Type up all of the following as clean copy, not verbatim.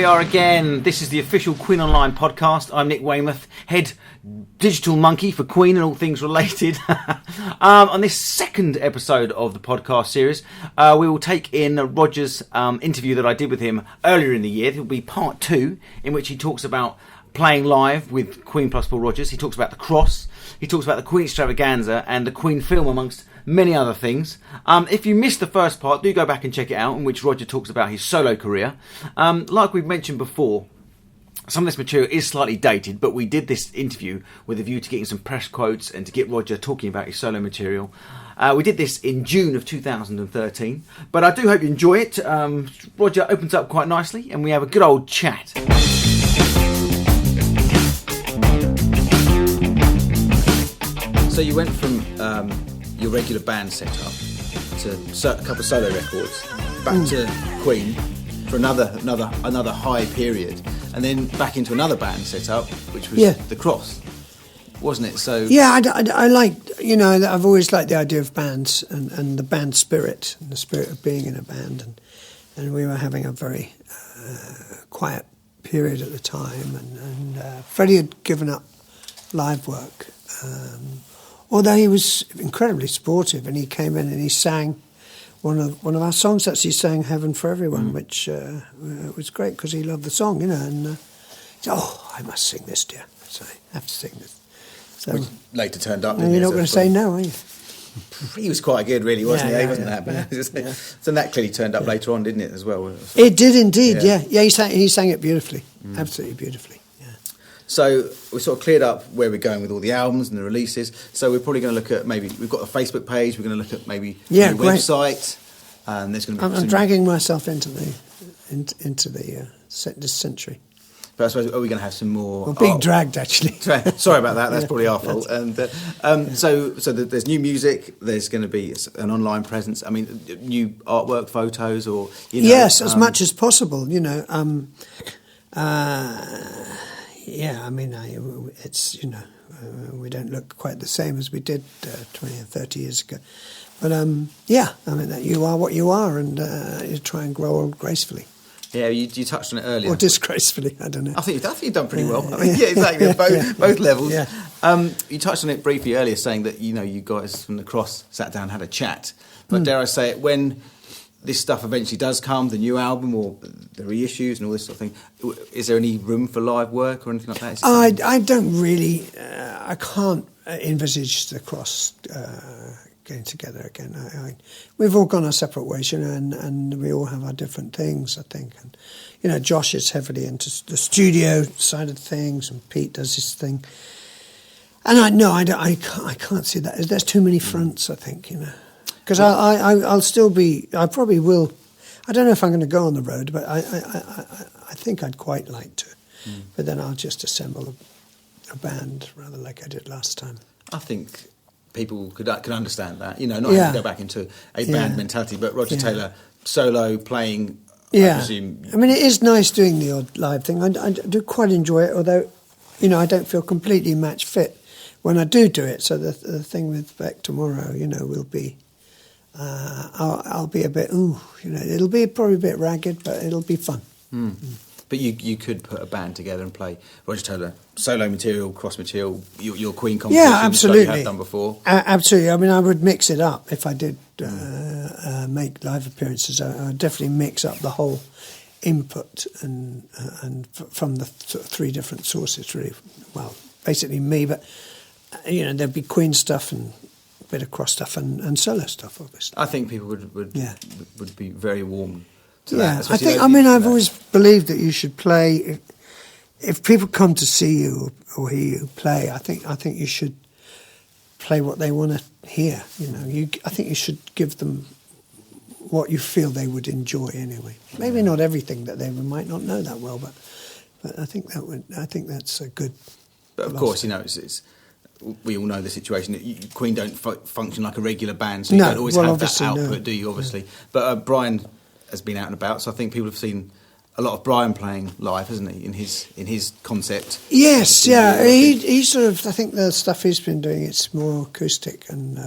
are again. This is the official Queen Online podcast. I'm Nick Weymouth, head digital monkey for Queen and all things related. On this second episode of the podcast series, we will take in Rodgers' interview that I did with him earlier in the year. It will be part 2, in which he talks about playing live with Queen plus Paul Rodgers. He talks about the cross. He talks about the Queen Extravaganza and the Queen film, amongst many other things. If you missed the first part, do go back and check it out, in which Roger talks about his solo career. Like we've mentioned before, some of this material is slightly dated, but we did this interview with a view to getting some press quotes and to get Roger talking about his solo material. We did this in June of 2013, but I do hope you enjoy it. Roger opens up quite nicely and we have a good old chat. So you went from your regular band setup to a couple of solo records, back to Queen for another high period, and then back into another band setup, which was the Cross, wasn't it? So I liked, I've always liked the idea of bands and the band spirit and the spirit of being in a band, and we were having a very quiet period at the time, and Freddie had given up live work. Although he was incredibly sportive, and he came in and he sang one of our songs. Actually, sang "Heaven for Everyone," which was great because he loved the song, And he said, I must sing this, dear. So I have to sing this. So which later turned up. You're not going to say no, are you? He was quite good, really, wasn't he? He wasn't that bad. Yeah. So that clearly turned up later on, didn't it, as well? It did indeed. Yeah. He sang it beautifully, absolutely beautifully. So we sort of cleared up where we're going with all the albums and the releases. So we're probably going to look at we've got a Facebook page. We're going to look at maybe the website. And there's going to be. I'm dragging myself into this century. But I suppose are we going to have some more? Well, being dragged actually. Sorry about that. That's probably our fault. And so there's new music. There's going to be an online presence. I mean, new artwork, photos, or yes, as much as possible. It's, we don't look quite the same as we did 20 or 30 years ago. But, that you are what you are, and you try and grow old gracefully. Yeah, you touched on it earlier. Or disgracefully, I don't know. I think you've done pretty well. I mean, exactly, both levels. Yeah. You touched on it briefly earlier, saying that, you guys from the Cross sat down and had a chat. But dare I say it, when this stuff eventually does come, the new album or the reissues and all this sort of thing, is there any room for live work or anything like that? I don't really, I can't envisage the Cross getting together again. We've all gone our separate ways, and we all have our different things, I think. And, Josh is heavily into the studio side of things, and Pete does his thing. And I can't see that. There's too many fronts, I think, Because I'll still be. I probably will. I don't know if I'm going to go on the road, but I think I'd quite like to. But then I'll just assemble a band rather like I did last time. I think people can understand that. Not have to go back into a band mentality, but Roger Taylor solo playing. Yeah, I presume. I mean, it is nice doing the odd live thing. I do quite enjoy it, although I don't feel completely match fit when I do it. So the thing with Beck tomorrow, will be. I'll be a bit, it'll be probably a bit ragged, but it'll be fun. But you could put a band together and play Roger Taylor solo material, cross material, your Queen competition, absolutely. like you have done before. Absolutely. I mean, I would mix it up if I did make live appearances. I would definitely mix up the whole input and from the 3 different sources, really. Well, basically me, but there'd be Queen stuff and bit of cross stuff and solo stuff, obviously. I think people would be very warm to that. I think. I've always believed that you should play. If people come to see you or hear you play, I think you should play what they want to hear. I think you should give them what you feel they would enjoy anyway. Maybe not everything that they might not know that well, but I think that's a good. But of course, it's we all know the situation. Queen don't function like a regular band, so you don't always have that output, do you? Obviously, but Brian has been out and about, so I think people have seen a lot of Brian playing live, hasn't he? In his concept. Yes, yeah. He sort of. I think the stuff he's been doing, it's more acoustic, and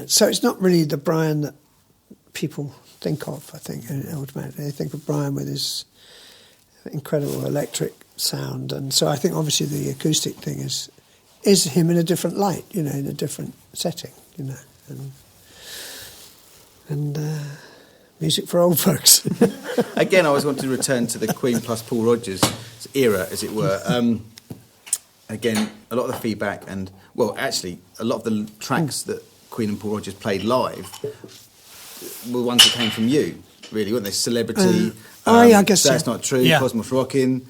so it's not really the Brian that people think of. I think automatically they think of Brian with his incredible electric sound, and so I think obviously the acoustic thing is him in a different light, you know, in a different setting, you know, and music for old folks. Again, I always want to return to the Queen plus Paul Rodgers era, as it were. Again, a lot of the feedback and, well, actually, a lot of the tracks that Queen and Paul Rodgers played live were ones that came from you, really, weren't they? Celebrity, I guess That's so. Not True, Yeah. Cosmos Rockin',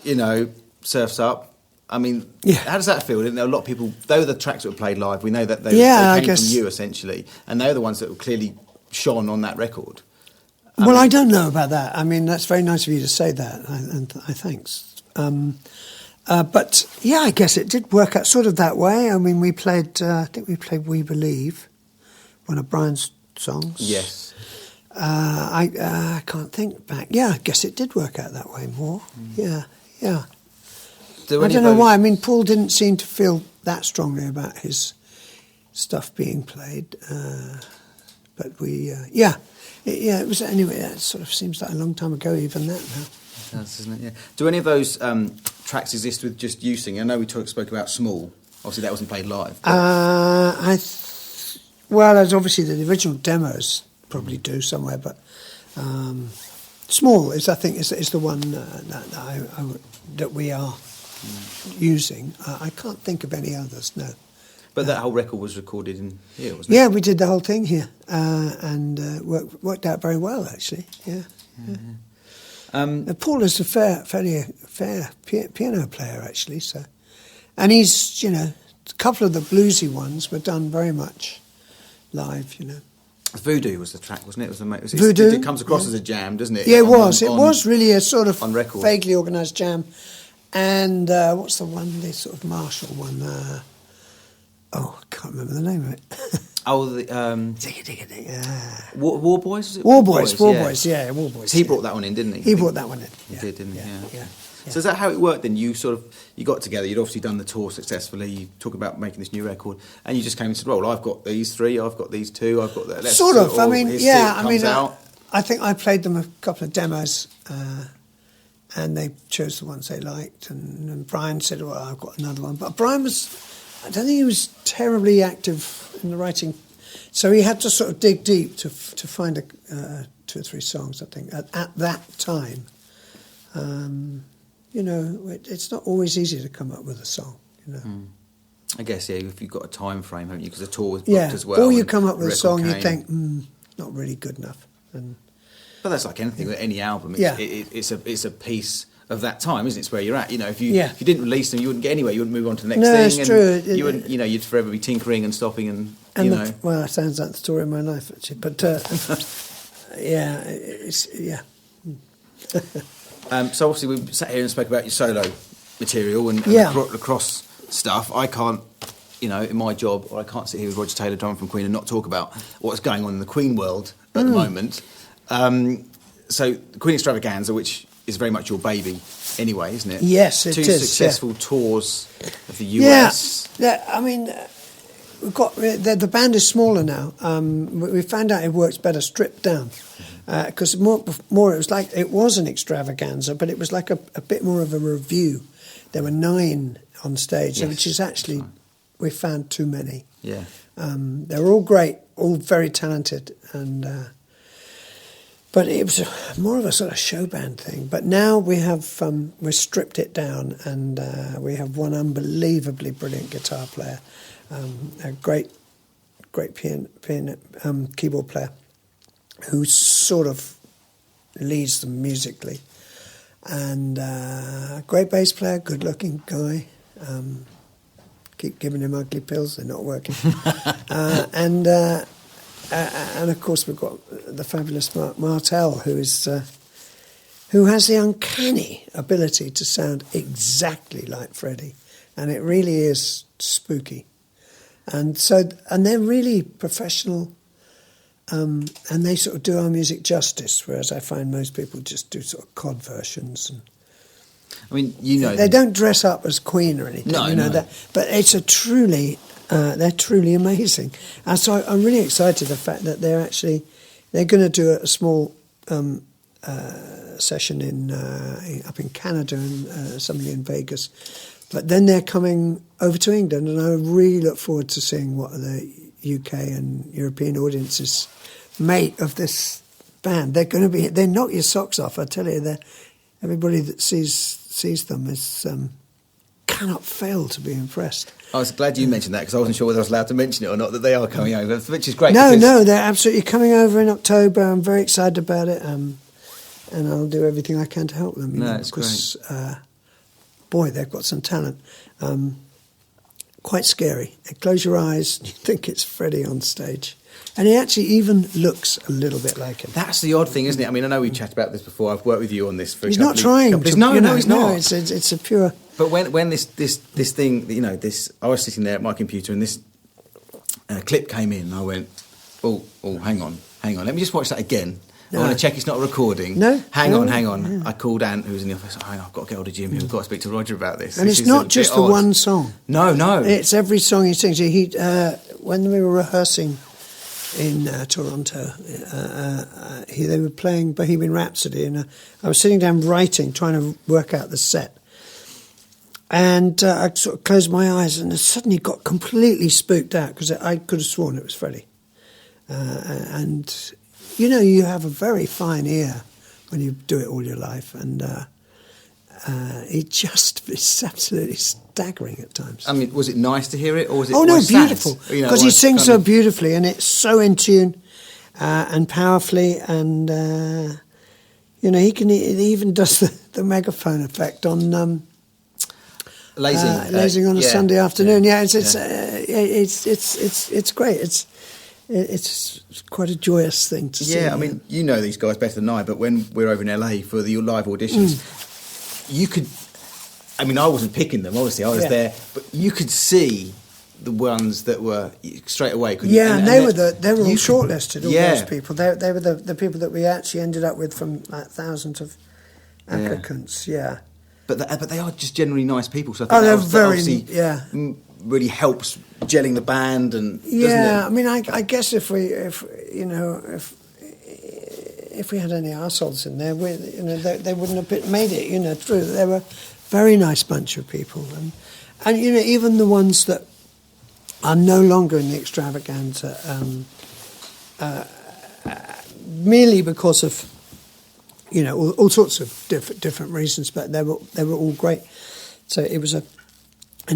you know, Surf's Up. I mean, how does that feel? A lot of people, they were the tracks that were played live. We know that they came from you, essentially, and they're the ones that were clearly shone on that record. I don't know about that. I mean, that's very nice of you to say that, and thanks. But yeah, I guess it did work out sort of that way. I mean, we played, I think we played "We Believe," one of Brian's songs. Yes. I can't think back. Yeah, I guess it did work out that way more. Yeah. I don't know why. I mean, Paul didn't seem to feel that strongly about his stuff being played, but we, it was anyway. That sort of seems like a long time ago, even that now. It does, doesn't it? Yeah. Do any of those tracks exist with just you singing? I know we spoke about Small. Obviously, that wasn't played live. Well, there's obviously the original demos probably do somewhere, but Small is, I think, is the one that we are using. I can't think of any others. No. But that whole record was recorded in here, wasn't it? Yeah, we did the whole thing here, and worked out very well, actually. Yeah. Paul is a fairly fair piano player, actually. So, and he's, you know, a couple of the bluesy ones were done very much live, you know. Voodoo was the track, wasn't it? Voodoo. It comes across as a jam, doesn't it? Yeah, it was. It was really a sort of on record. Vaguely organised jam. And what's the one, the sort of Marshall one? I can't remember the name of it. Oh, the War Boys, was it? War Boys, War Boys. He brought that one in, didn't he? He brought that one in. He did, didn't he? Yeah. So is that how it worked then? You got together, you'd obviously done the tour successfully, you talk about making this new record, and you just came and said, well, I've got these three, I've got these two, I've got that. Sort of, I mean, out. I think I played them a couple of demos, and they chose the ones they liked, and Brian said, well, I've got another one. But Brian I don't think he was terribly active in the writing, so he had to sort of dig deep to find 2 or 3 songs, I think, at that time. You know, it's not always easy to come up with a song, you know. I guess, yeah, if you've got a time frame, haven't you? Because the tour was booked as well. Or you come up with a song, you think, not really good enough. But that's like anything, with any album. It's a piece of that time, isn't it? It's where you're at. You know, if you didn't release them, you wouldn't get anywhere. You wouldn't move on to the next thing. It's true. You wouldn't, you know, you'd forever be tinkering and stopping and well, that sounds like the story of my life, actually. But so obviously we sat here and spoke about your solo material and the cross stuff. I can't, you know, in my job, or I can't sit here with Roger Taylor, drummer from Queen, and not talk about what's going on in the Queen world at the moment. So Queen Extravaganza, which is very much your baby anyway, isn't it? Yes, it is. 2 successful tours of the US. Yeah, I mean, we've got the band is smaller now. We found out it works better stripped down. Because more it was like it was an extravaganza, but it was like a bit more of a review. There were 9 on stage, which is actually we found too many. Yeah, they were all great, all very talented, and but it was more of a sort of show band thing. But now we have we stripped it down, and we have one unbelievably brilliant guitar player, a great keyboard player, who sort of leads them musically, and great bass player, good-looking guy. Keep giving him ugly pills; they're not working. And of course we've got the fabulous Martel, who has the uncanny ability to sound exactly like Freddie, and it really is spooky. And they're really professional. And they sort of do our music justice, whereas I find most people just do sort of cod versions. And I mean, you know, they don't dress up as Queen or anything, that. But it's they're truly amazing. And so I'm really excited the fact that they're going to do a small session up in Canada and something in Vegas. But then they're coming over to England, and I really look forward to seeing what the UK and European audiences make of this band. They knock your socks off, I tell you. Everybody that sees them cannot fail to be impressed. I was glad you mentioned that, because I wasn't sure whether I was allowed to mention it or not, that they are coming over, which is great. No, they're absolutely coming over in October. I'm very excited about it, and I'll do everything I can to help them. It's because, boy, they've got some talent. Quite scary. Close your eyes, you think it's Freddie on stage. And he actually even looks a little bit like him. That's the odd thing, isn't it? I mean, I know we've chatted about this before. I've worked with you on this for he's not trying. No, he's not. No, it's a pure... But when this thing, I was sitting there at my computer and this clip came in, and I went, oh, hang on. Let me just watch that again. No. I want to check it's not a recording. No. Hang on. Yeah. I called Ant, who's in the office. I've got to get hold of Jim. We've got to speak to Roger about this. And it's not just the one song. No. It's every song he sings. When we were rehearsing in Toronto, they were playing Bohemian Rhapsody, and I was sitting down writing, trying to work out the set. And I sort of closed my eyes and I suddenly got completely spooked out, because I could have sworn it was Freddie. And, you have a very fine ear when you do it all your life. And it's absolutely staggering at times. I mean, was it nice to hear it, or was it? Oh no, sad? beautiful! Because he sings so beautifully, and it's so in tune and powerfully, and he even does the megaphone effect on lazing on a Sunday afternoon. Yeah, it's great. It's quite a joyous thing to see. Yeah, I mean, you know these guys better than I, but when we're over in LA for the live auditions, you could... I mean, I wasn't picking them, obviously, I was there, but you could see the ones that were straight away. Yeah, and they were all shortlisted, all those people. They were the people that we actually ended up with from thousands of applicants, But they are just generally nice people, so I think that really helps gelling the band, and doesn't it? I mean, I guess if we had any arseholes in there, they wouldn't have made it. Through. They were a very nice bunch of people, and even the ones that are no longer in the Extravaganza, merely because of all sorts of different reasons, but they were all great. So it was an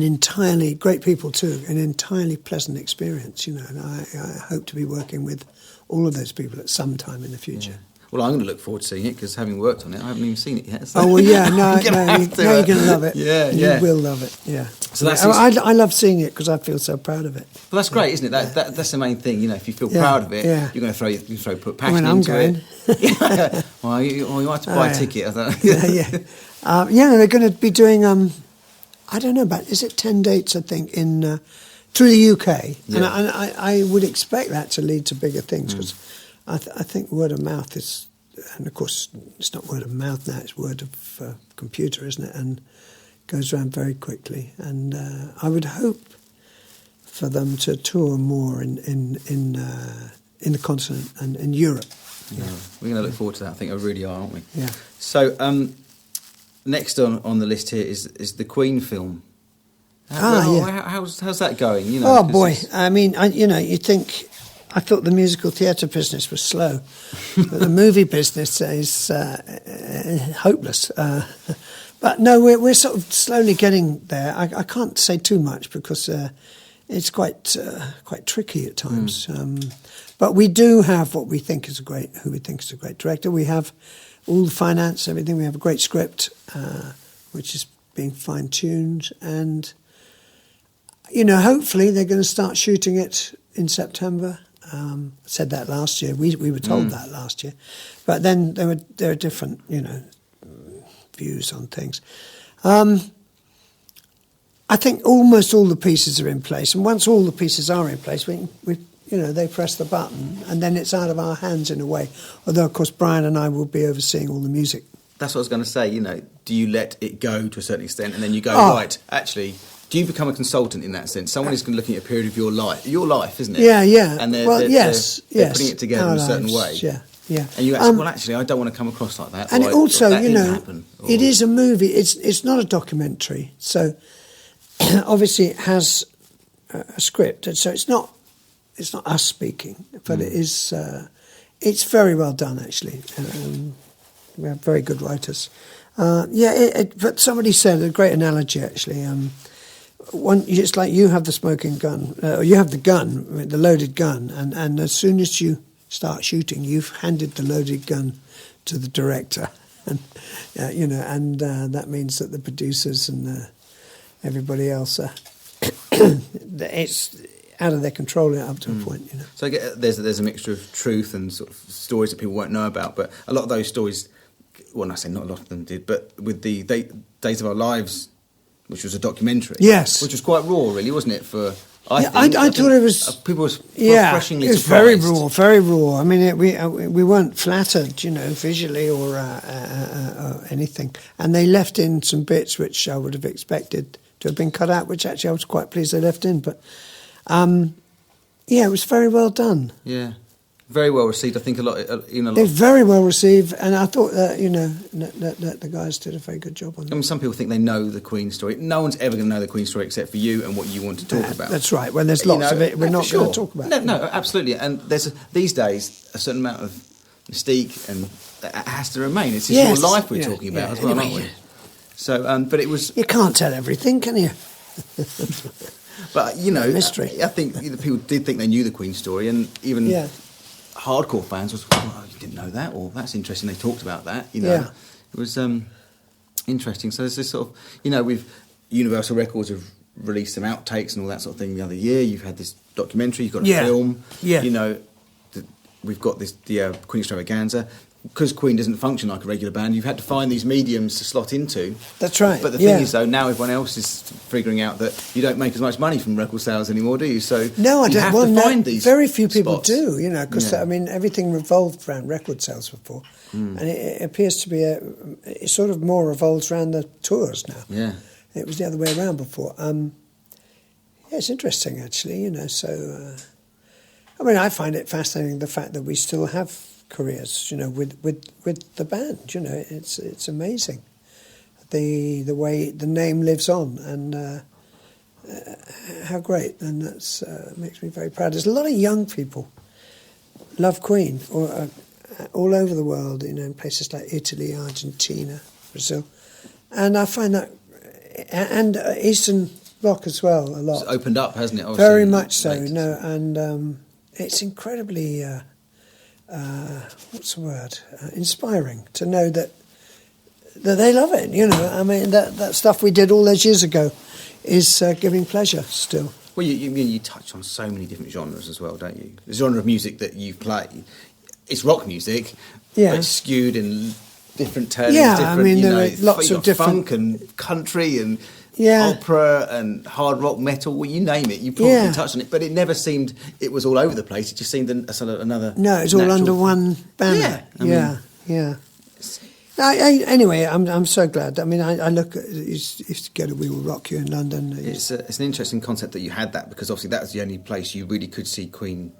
entirely great people too, an entirely pleasant experience, and I hope to be working with all of those people at some time in the future. Yeah. Well, I'm going to look forward to seeing it, because having worked on it, I haven't even seen it yet. So. Oh well, yeah, you're going to love it. You will love it. Yeah. So I love seeing it because I feel so proud of it. Well, that's great, isn't it? That's the main thing. If you feel proud of it, you're going to put passion into it. Well, you have to buy a ticket. I thought. They're going to be doing. I don't know is it 10 dates? I think in through the UK, and I would expect that to lead to bigger things, because I think word of mouth is, and of course it's not word of mouth now; it's word of computer, isn't it? And goes around very quickly. And I would hope for them to tour more in the continent and in Europe. Yeah. We're going to look forward to that. I think we really are, aren't we? Yeah. So next on the list here is the Queen film. How's that going? Oh boy! I mean, you think. I thought the musical theatre business was slow, but the movie business is hopeless. But no, we're sort of slowly getting there. I can't say too much because it's quite tricky at times. But we do have who we think is a great director. We have all the finance, everything. We have a great script, which is being fine-tuned, and hopefully they're going to start shooting it in September. Said that last year. We were told that last year, but then there are different views on things. I think almost all the pieces are in place, and once all the pieces are in place, we they press the button, and then it's out of our hands in a way. Although of course Brian and I will be overseeing all the music. That's what I was going to say. Do you let it go to a certain extent, and then you go right? Actually. Do you become a consultant in that sense? Someone is looking at a period of your life, isn't it? Yeah. And they're yes. putting it together in a certain way. Yeah. yeah. And you actually, well, actually, I don't want to come across like that. And or it also, that you didn't know, happen, or- it is a movie. It's not a documentary. So obviously it has a script, and so it's not us speaking, but it is. It's very well done, actually. We have very good writers. But somebody said a great analogy, actually. It's like you have the smoking gun, or you have the gun, the loaded gun, and as soon as you start shooting, you've handed the loaded gun to the director, and that means that the producers and everybody else it's out of their control up to a point, you know. So I get, there's a mixture of truth and sort of stories that people won't know about, but a lot of those stories, well, I say not a lot of them did, but with the Days of Our Lives, which was a documentary, yes, which was quite raw, really, wasn't it? I thought it was. People were refreshingly it was surprised. very raw. I mean, we weren't flattered, you know, visually or anything, and they left in some bits which I would have expected to have been cut out, which actually I was quite pleased they left in, but. It was very well done. Yeah, very well received. I think They're very well received, and I thought that that the guys did a very good job on it. I mean, some people think they know the Queen story. No one's ever going to know the Queen story except for you and what you want to talk about. That's right. When there's lots of it, we're not going to talk about it. No, absolutely. And there's these days a certain amount of mystique, and that has to remain. It's your life we're talking about as well, aren't we? So, but it was. You can't tell everything, can you? But, you know, mystery. I think people did think they knew the Queen story, and even hardcore fans was, oh, you didn't know that, or that's interesting, they talked about that, you know. It was interesting. So there's this sort of, you know, with Universal Records have released some outtakes and all that sort of thing the other year. You've had this documentary, you've got a film, you know, we've got the Queen Extravaganza. Because Queen doesn't function like a regular band, you've had to find these mediums to slot into. That's right. But the thing is, though, now everyone else is figuring out that you don't make as much money from record sales anymore, do you? So no, I you don't. have Well, to find these. Very few people spots. do, you know, because I mean everything revolved around record sales before, and it appears to be it sort of more revolves around the tours now. Yeah, it was the other way around before. It's interesting actually, you know. So, I mean, I find it fascinating the fact that we still have careers, you know, with the band. You know, it's amazing the way the name lives on, and how great, and that's makes me very proud. There's a lot of young people love Queen, or all over the world, you know, in places like Italy, Argentina, Brazil, and I find that, and Eastern Bloc as well, a lot. It's opened up, hasn't it? Obviously, very much so. No, and it's incredibly. What's the word? Inspiring to know that they love it. You know, I mean, that stuff we did all those years ago is giving pleasure still. Well, you touch on so many different genres as well, don't you? The genre of music that you play, it's rock music, but it's skewed in different turnings. Yeah, I mean, there are lots of different funk and country and. Opera and hard rock, metal, well, you name it, you probably touched on it, but it never seemed it was all over the place. It just seemed a sort of another. No, it's all under one banner. Anyway, I'm so glad. I mean, I look at used to go to We Will Rock You in London. It's an interesting concept that you had that, because obviously that was the only place you really could see Queen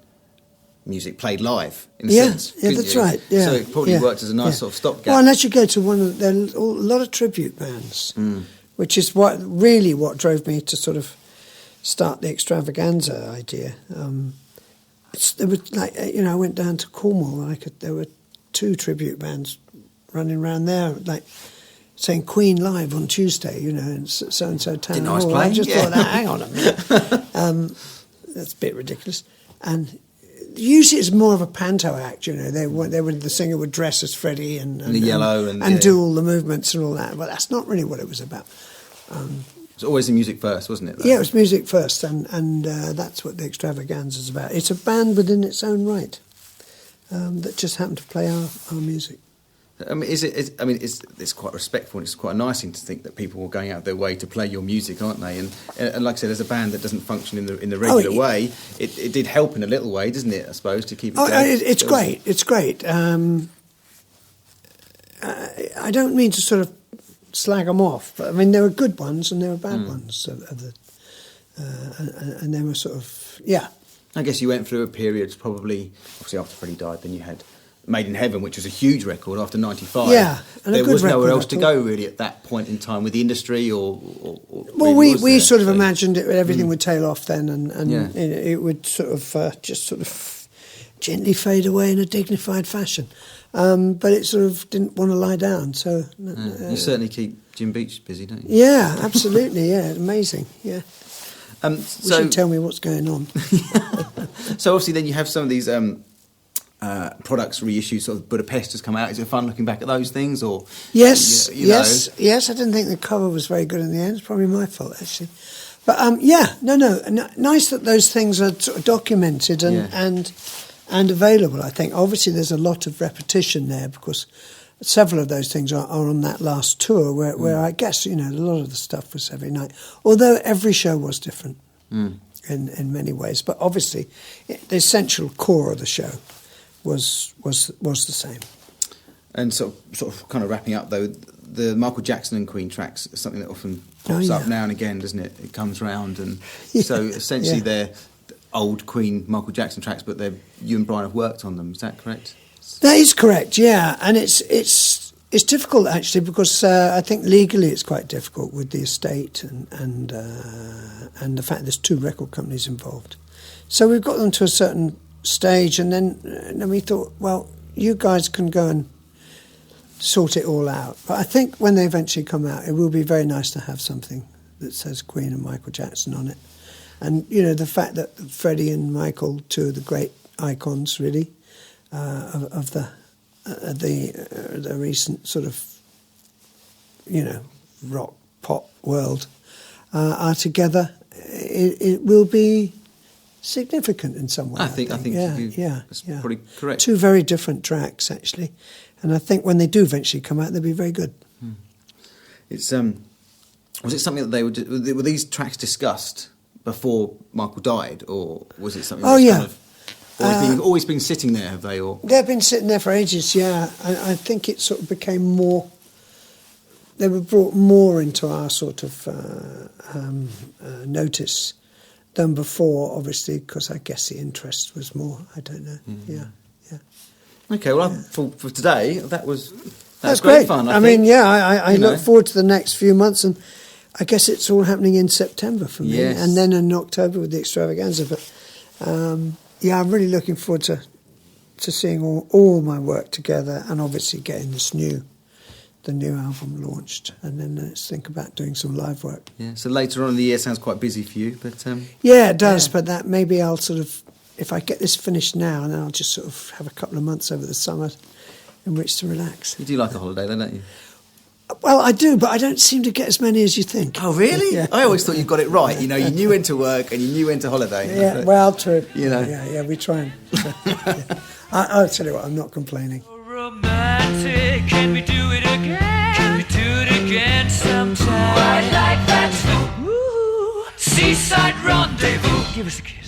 music played live, in a sense. Yeah, that's right. Yeah, so it probably worked as a nice sort of stopgap. Well, unless you go to a lot of tribute bands. Which is what drove me to sort of start the Extravaganza idea. There was I went down to Cornwall and there were 2 tribute bands running around there, like saying Queen live on Tuesday, you know, and so and so town hall. I just thought, hang on a minute, that's a bit ridiculous. And usually it's more of a panto act, you know. The singer would dress as Freddie and the yellow and do all the movements and all that. But that's not really what it was about. It was always the music first, wasn't it? Yeah, it was music first, and that's what the Extravaganza is about. It's a band within its own right that just happened to play our music. I mean, it's quite respectful, and it's quite a nice thing to think that people were going out of their way to play your music, aren't they? And like I said, as a band that doesn't function in the regular way, it did help in a little way, doesn't it? I suppose, to keep it going. It's great. It's great. I don't mean to sort of slag them off, but I mean there were good ones and there were bad ones and they were sort of I guess you went through a period, probably obviously after Freddie died, then you had Made in Heaven, which was a huge record after '95. Yeah, and a there good was nowhere record, else I to thought. go really at that point in time with the industry, or Well, really was we there, sort of so- imagined everything would tail off then, and Yeah. it would sort of just sort of gently fade away in a dignified fashion. But it sort of didn't want to lie down. So You certainly keep Jim Beach busy, don't you? yeah, absolutely, yeah, amazing, yeah. We So should tell me what's going on. So obviously, then you have some of these products reissued. Sort of Budapest has come out. Is it fun looking back at those things, or Yes, you know? yes. I didn't think the cover was very good in the end. It's probably my fault, actually. But nice that those things are sort of documented and available. I think obviously there's a lot of repetition there because several of those things are on that last tour where I guess a lot of the stuff was every night. Although every show was different in many ways, but obviously the essential core of the show was the same. And sort of kind of wrapping up though, the Michael Jackson and Queen tracks is something that often pops up now and again, doesn't it? It comes round, and so essentially they're old Queen Michael Jackson tracks, but you and Brian have worked on them. Is that correct? That is correct. Yeah, and it's difficult actually because I think legally it's quite difficult with the estate and the fact there's 2 record companies involved. So we've got them to a certain stage, and then we thought, well, you guys can go and sort it all out. But I think when they eventually come out, it will be very nice to have something that says Queen and Michael Jackson on it. And, the fact that Freddie and Michael, 2 of the great icons, really, of the recent sort of, rock, pop world, are together, it will be significant in some way. I think that's probably correct. 2 very different tracks, actually. And I think when they do eventually come out, they'll be very good. It's was it something that were these tracks discussed before Michael died, or was it something that's kind of always been sitting there, have they? Or they've been sitting there for ages, yeah. I think it sort of became more, they were brought more into our sort of notice than before, obviously, because I guess the interest was more, I don't know, yeah. Okay, well, for today, that's great fun. I mean, I look forward to the next few months, and I guess it's all happening in September for me, and then in October with the Extravaganza. But I'm really looking forward to seeing all my work together, and obviously getting the new album launched, and then let's think about doing some live work. Yeah. So later on in the year sounds quite busy for you, but yeah, it does. But that maybe I'll sort of, if I get this finished now, and then I'll just sort of have a couple of months over the summer in which to relax. You do like a holiday, though, don't you? Well, I do, but I don't seem to get as many as you think. Oh, really? Yeah. I always thought you got it right. You knew when to work and you knew when to holiday. Yeah, well, true. Yeah, we try and... I'll tell you what, I'm not complaining. Romantic, can we do it again? Can we do it again sometime? I like that. Ooh, seaside rendezvous. Give us a kiss.